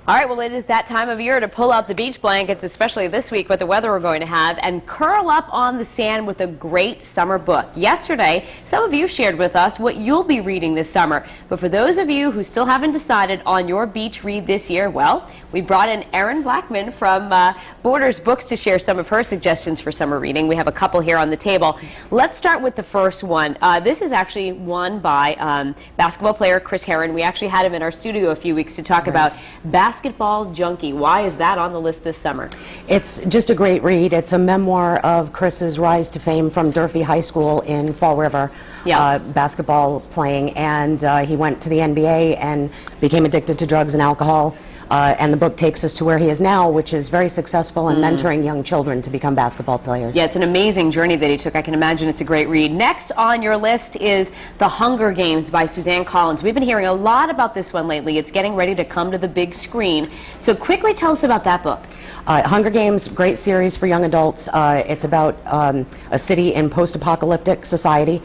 All right, well, it is that time of year to pull out the beach blankets, especially this week with the weather we're going to have, and curl up on the sand with a great summer book. Yesterday, some of you shared with us what you'll be reading this summer. But for those of you who still haven't decided on your beach read this year, well, we brought in Erin Blackman from Borders Books to share some of her suggestions for summer reading. We have a couple here on the table. Let's start with the first one. This is actually one by basketball player Chris Herron. We actually had him in our studio a few weeks to talk about Basketball Junkie. Why is that on the list this summer? It's just a great read. It's a memoir of Chris's rise to fame from Durfee High School in Fall River, basketball playing, and he went to the NBA and became addicted to drugs and alcohol. And the book takes us to where he is now, which is very successful in mentoring young children to become basketball players. Yeah, it's an amazing journey that he took. I can imagine it's a great read. Next on your list is The Hunger Games by Suzanne Collins. We've been hearing a lot about this one lately. It's getting ready to come to the big screen. So quickly tell us about that book. Hunger Games, great series for young adults. It's about a city in post-apocalyptic society.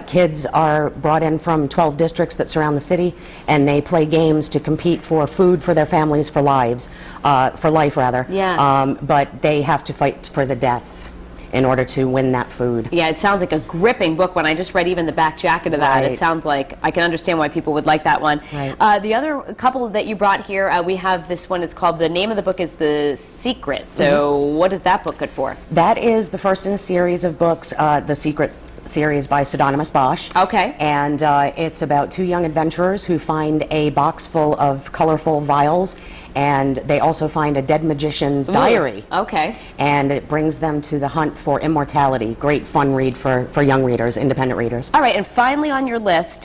Kids are brought in from 12 districts that surround the city, and they play games to compete for food for their families, for life rather. But they have to fight for the death in order to win that food. Yeah, it sounds like a gripping book. When I just read even the back jacket of that, it sounds like I can understand why people would like that one. The other couple that you brought here, we have this one. It's called, the name of the book is The Secret. So what is that book good for? That is the first in a series of books, The Secret series by Pseudonymous Bosch. Okay. And it's about two young adventurers who find a box full of colorful vials, and they also find a dead magician's diary. Okay. And it brings them to the hunt for immortality. Great fun read for young readers, independent readers. All right, and finally on your list,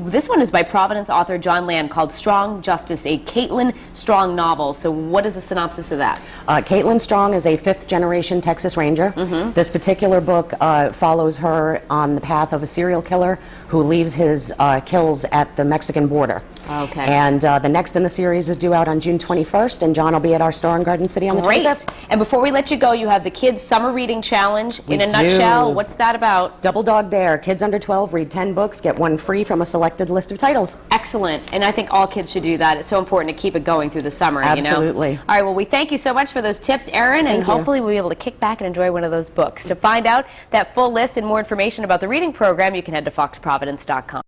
this one is by Providence author John Land, called Strong Justice, a Caitlin Strong novel. So what is the synopsis of that? Caitlin Strong is a fifth-generation Texas Ranger. This particular book follows her on the path of a serial killer who leaves his kills at the Mexican border. Okay. And the next in the series is due out on June 21st, and John will be at our store in Garden City on the 25th. And before we let you go, you have the Kids Summer Reading Challenge. In a nutshell, what's that about? Double Dog Dare. Kids under 12 read 10 books, get one free from a selected list of titles. Excellent. And I think all kids should do that. It's so important to keep it going through the summer. Absolutely. You know? All right, well, we thank you so much for those tips, Erin, and hopefully we'll be able to kick back and enjoy one of those books. To find out that full list and more information about the reading program, you can head to foxprovidence.com.